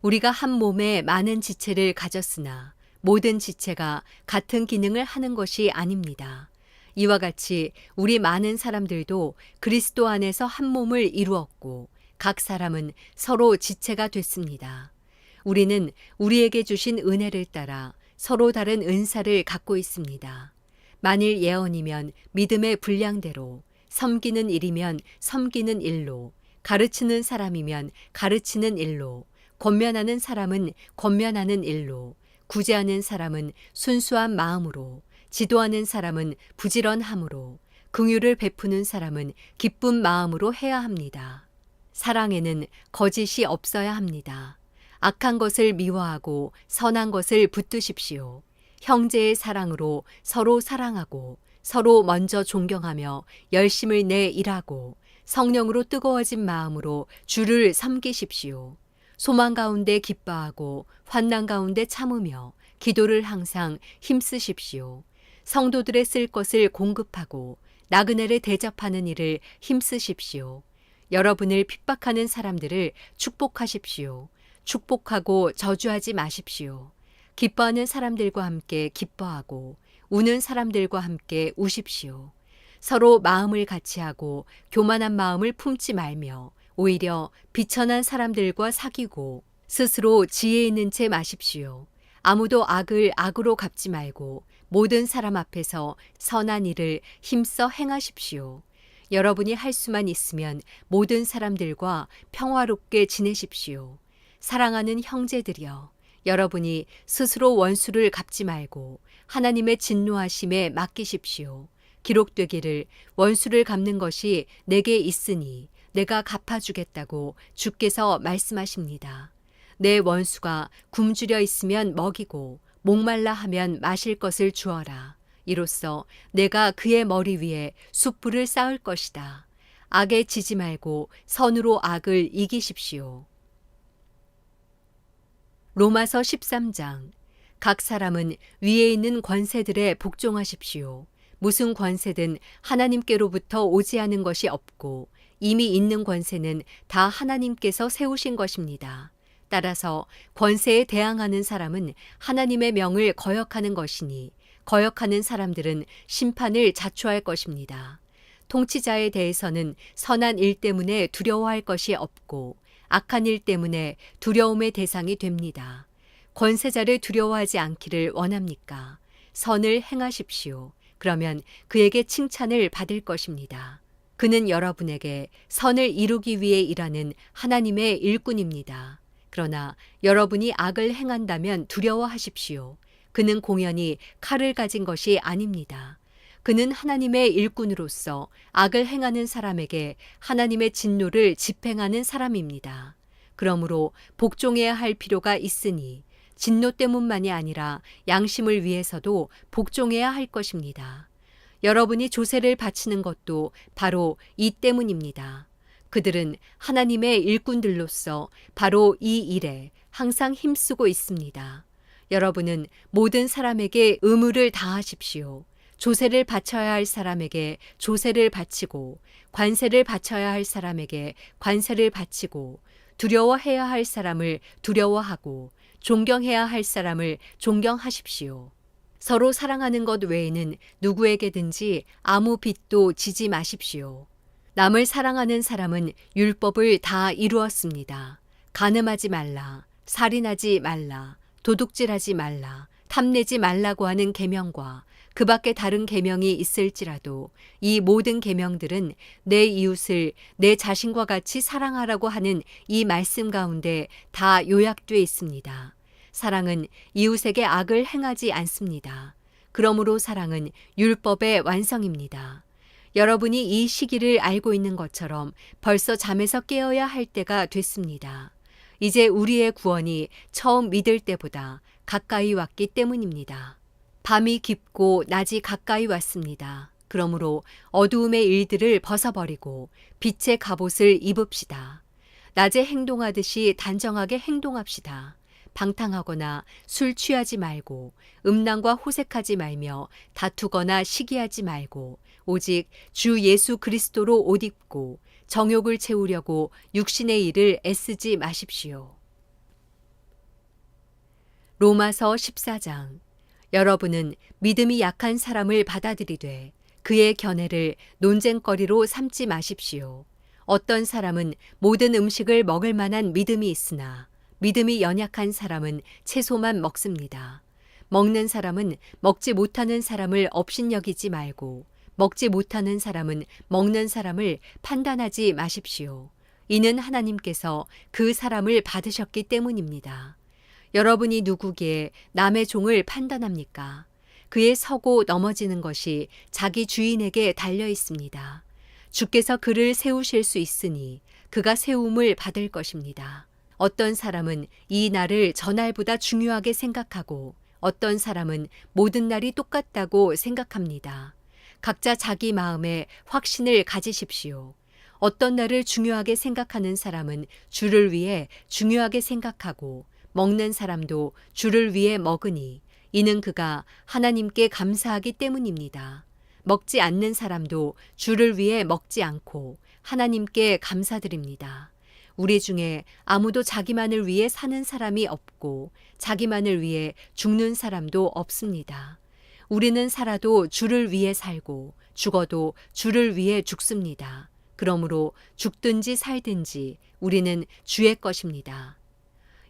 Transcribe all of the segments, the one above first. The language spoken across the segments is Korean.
우리가 한 몸에 많은 지체를 가졌으나 모든 지체가 같은 기능을 하는 것이 아닙니다. 이와 같이 우리 많은 사람들도 그리스도 안에서 한 몸을 이루었고 각 사람은 서로 지체가 됐습니다. 우리는 우리에게 주신 은혜를 따라 서로 다른 은사를 갖고 있습니다. 만일 예언이면 믿음의 분량대로, 섬기는 일이면 섬기는 일로, 가르치는 사람이면 가르치는 일로, 권면하는 사람은 권면하는 일로, 구제하는 사람은 순수한 마음으로, 지도하는 사람은 부지런함으로, 긍휼을 베푸는 사람은 기쁜 마음으로 해야 합니다. 사랑에는 거짓이 없어야 합니다. 악한 것을 미워하고 선한 것을 붙드십시오. 형제의 사랑으로 서로 사랑하고 서로 먼저 존경하며 열심을 내 일하고 성령으로 뜨거워진 마음으로 주를 섬기십시오. 소망 가운데 기뻐하고 환난 가운데 참으며 기도를 항상 힘쓰십시오. 성도들의 쓸 것을 공급하고 나그네를 대접하는 일을 힘쓰십시오. 여러분을 핍박하는 사람들을 축복하십시오. 축복하고 저주하지 마십시오. 기뻐하는 사람들과 함께 기뻐하고 우는 사람들과 함께 우십시오. 서로 마음을 같이하고 교만한 마음을 품지 말며 오히려 비천한 사람들과 사귀고 스스로 지혜 있는 채 마십시오. 아무도 악을 악으로 갚지 말고 모든 사람 앞에서 선한 일을 힘써 행하십시오. 여러분이 할 수만 있으면 모든 사람들과 평화롭게 지내십시오. 사랑하는 형제들이여, 여러분이 스스로 원수를 갚지 말고 하나님의 진노하심에 맡기십시오. 기록되기를 원수를 갚는 것이 내게 있으니 내가 갚아주겠다고 주께서 말씀하십니다. 내 원수가 굶주려 있으면 먹이고 목말라 하면 마실 것을 주어라. 이로써 내가 그의 머리 위에 숯불을 쌓을 것이다. 악에 지지 말고 선으로 악을 이기십시오. 로마서 13장. 각 사람은 위에 있는 권세들에 복종하십시오. 무슨 권세든 하나님께로부터 오지 않은 것이 없고 이미 있는 권세는 다 하나님께서 세우신 것입니다. 따라서 권세에 대항하는 사람은 하나님의 명을 거역하는 것이니 거역하는 사람들은 심판을 자초할 것입니다. 통치자에 대해서는 선한 일 때문에 두려워할 것이 없고 악한 일 때문에 두려움의 대상이 됩니다. 권세자를 두려워하지 않기를 원합니까? 선을 행하십시오. 그러면 그에게 칭찬을 받을 것입니다. 그는 여러분에게 선을 이루기 위해 일하는 하나님의 일꾼입니다. 그러나 여러분이 악을 행한다면 두려워하십시오. 그는 공연히 칼을 가진 것이 아닙니다. 그는 하나님의 일꾼으로서 악을 행하는 사람에게 하나님의 진노를 집행하는 사람입니다. 그러므로 복종해야 할 필요가 있으니 진노 때문만이 아니라 양심을 위해서도 복종해야 할 것입니다. 여러분이 조세를 바치는 것도 바로 이 때문입니다. 그들은 하나님의 일꾼들로서 바로 이 일에 항상 힘쓰고 있습니다. 여러분은 모든 사람에게 의무를 다하십시오. 조세를 바쳐야 할 사람에게 조세를 바치고 관세를 바쳐야 할 사람에게 관세를 바치고 두려워해야 할 사람을 두려워하고 존경해야 할 사람을 존경하십시오. 서로 사랑하는 것 외에는 누구에게든지 아무 빚도 지지 마십시오. 남을 사랑하는 사람은 율법을 다 이루었습니다. 간음하지 말라, 살인하지 말라, 도둑질하지 말라, 탐내지 말라고 하는 계명과 그 밖에 다른 계명이 있을지라도 이 모든 계명들은 내 이웃을 내 자신과 같이 사랑하라고 하는 이 말씀 가운데 다 요약되어 있습니다. 사랑은 이웃에게 악을 행하지 않습니다. 그러므로 사랑은 율법의 완성입니다. 여러분이 이 시기를 알고 있는 것처럼 벌써 잠에서 깨어야 할 때가 됐습니다. 이제 우리의 구원이 처음 믿을 때보다 가까이 왔기 때문입니다. 밤이 깊고 낮이 가까이 왔습니다. 그러므로 어두움의 일들을 벗어버리고 빛의 갑옷을 입읍시다. 낮에 행동하듯이 단정하게 행동합시다. 방탕하거나 술 취하지 말고 음란과 호색하지 말며 다투거나 시기하지 말고 오직 주 예수 그리스도로 옷 입고 정욕을 채우려고 육신의 일을 애쓰지 마십시오. 로마서 14장. 여러분은 믿음이 약한 사람을 받아들이되 그의 견해를 논쟁거리로 삼지 마십시오. 어떤 사람은 모든 음식을 먹을 만한 믿음이 있으나 믿음이 연약한 사람은 채소만 먹습니다. 먹는 사람은 먹지 못하는 사람을 업신여기지 말고 먹지 못하는 사람은 먹는 사람을 판단하지 마십시오. 이는 하나님께서 그 사람을 받으셨기 때문입니다. 여러분이 누구기에 남의 종을 판단합니까? 그의 서고 넘어지는 것이 자기 주인에게 달려 있습니다. 주께서 그를 세우실 수 있으니 그가 세움을 받을 것입니다. 어떤 사람은 이 날을 전날보다 중요하게 생각하고 어떤 사람은 모든 날이 똑같다고 생각합니다. 각자 자기 마음에 확신을 가지십시오. 어떤 날을 중요하게 생각하는 사람은 주를 위해 중요하게 생각하고 먹는 사람도 주를 위해 먹으니 이는 그가 하나님께 감사하기 때문입니다. 먹지 않는 사람도 주를 위해 먹지 않고 하나님께 감사드립니다. 우리 중에 아무도 자기만을 위해 사는 사람이 없고 자기만을 위해 죽는 사람도 없습니다. 우리는 살아도 주를 위해 살고 죽어도 주를 위해 죽습니다. 그러므로 죽든지 살든지 우리는 주의 것입니다.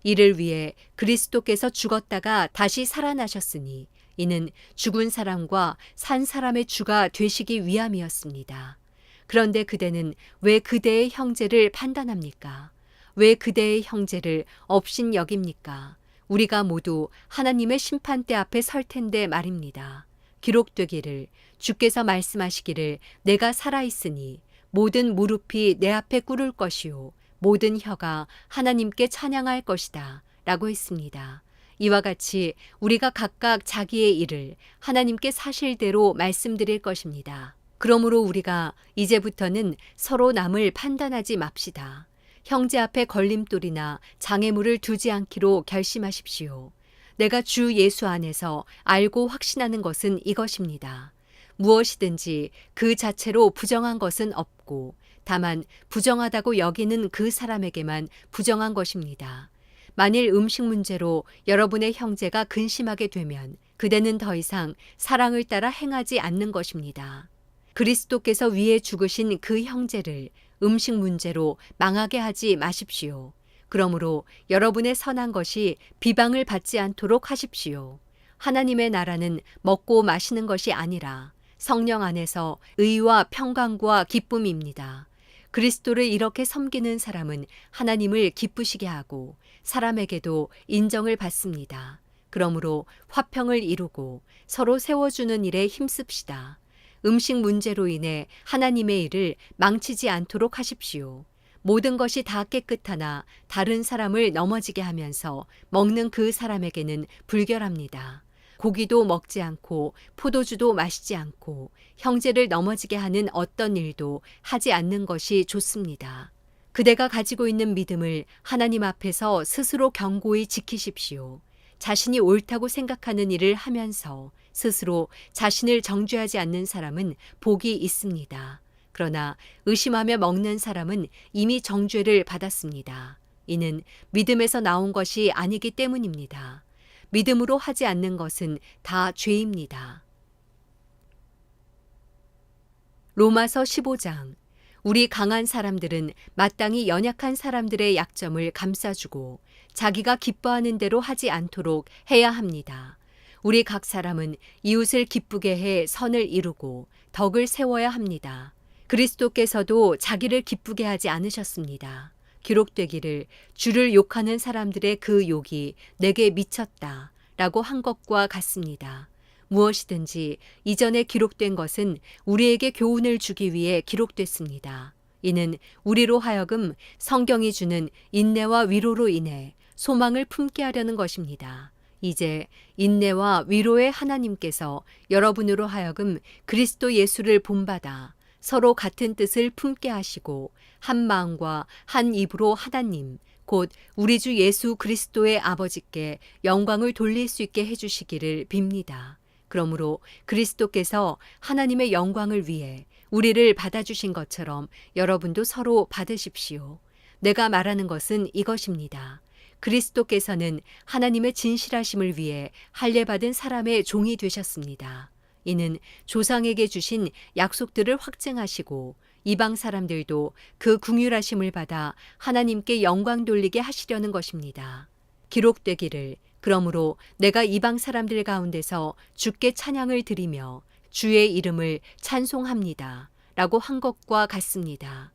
이를 위해 그리스도께서 죽었다가 다시 살아나셨으니 이는 죽은 사람과 산 사람의 주가 되시기 위함이었습니다. 그런데 그대는 왜 그대의 형제를 판단합니까? 왜 그대의 형제를 업신여깁니까? 우리가 모두 하나님의 심판대 앞에 설 텐데 말입니다. 기록되기를 주께서 말씀하시기를 내가 살아있으니 모든 무릎이 내 앞에 꿇을 것이요 모든 혀가 하나님께 찬양할 것이다 라고 했습니다. 이와 같이 우리가 각각 자기의 일을 하나님께 사실대로 말씀드릴 것입니다. 그러므로 우리가 이제부터는 서로 남을 판단하지 맙시다. 형제 앞에 걸림돌이나 장애물을 두지 않기로 결심하십시오. 내가 주 예수 안에서 알고 확신하는 것은 이것입니다. 무엇이든지 그 자체로 부정한 것은 없고 다만 부정하다고 여기는 그 사람에게만 부정한 것입니다. 만일 음식 문제로 여러분의 형제가 근심하게 되면 그대는 더 이상 사랑을 따라 행하지 않는 것입니다. 그리스도께서 위에 죽으신 그 형제를 음식 문제로 망하게 하지 마십시오. 그러므로 여러분의 선한 것이 비방을 받지 않도록 하십시오. 하나님의 나라는 먹고 마시는 것이 아니라 성령 안에서 의와 평강과 기쁨입니다. 그리스도를 이렇게 섬기는 사람은 하나님을 기쁘시게 하고 사람에게도 인정을 받습니다. 그러므로 화평을 이루고 서로 세워주는 일에 힘씁시다. 음식 문제로 인해 하나님의 일을 망치지 않도록 하십시오. 모든 것이 다 깨끗하나 다른 사람을 넘어지게 하면서 먹는 그 사람에게는 불결합니다. 고기도 먹지 않고 포도주도 마시지 않고 형제를 넘어지게 하는 어떤 일도 하지 않는 것이 좋습니다. 그대가 가지고 있는 믿음을 하나님 앞에서 스스로 견고히 지키십시오. 자신이 옳다고 생각하는 일을 하면서 스스로 자신을 정죄하지 않는 사람은 복이 있습니다. 그러나 의심하며 먹는 사람은 이미 정죄를 받았습니다. 이는 믿음에서 나온 것이 아니기 때문입니다. 믿음으로 하지 않는 것은 다 죄입니다. 로마서 15장. 우리 강한 사람들은 마땅히 연약한 사람들의 약점을 감싸주고 자기가 기뻐하는 대로 하지 않도록 해야 합니다. 우리 각 사람은 이웃을 기쁘게 해 선을 이루고 덕을 세워야 합니다. 그리스도께서도 자기를 기쁘게 하지 않으셨습니다. 기록되기를 주를 욕하는 사람들의 그 욕이 내게 미쳤다 라고 한 것과 같습니다. 무엇이든지 이전에 기록된 것은 우리에게 교훈을 주기 위해 기록됐습니다. 이는 우리로 하여금 성경이 주는 인내와 위로로 인해 소망을 품게 하려는 것입니다. 이제 인내와 위로의 하나님께서 여러분으로 하여금 그리스도 예수를 본받아 서로 같은 뜻을 품게 하시고 한 마음과 한 입으로 하나님 곧 우리 주 예수 그리스도의 아버지께 영광을 돌릴 수 있게 해주시기를 빕니다. 그러므로 그리스도께서 하나님의 영광을 위해 우리를 받아주신 것처럼 여러분도 서로 받으십시오. 내가 말하는 것은 이것입니다. 그리스도께서는 하나님의 진실하심을 위해 할례받은 사람의 종이 되셨습니다. 이는 조상에게 주신 약속들을 확증하시고 이방 사람들도 그 긍휼하심을 받아 하나님께 영광 돌리게 하시려는 것입니다. 기록되기를 그러므로 내가 이방 사람들 가운데서 주께 찬양을 드리며 주의 이름을 찬송합니다. 라고 한 것과 같습니다.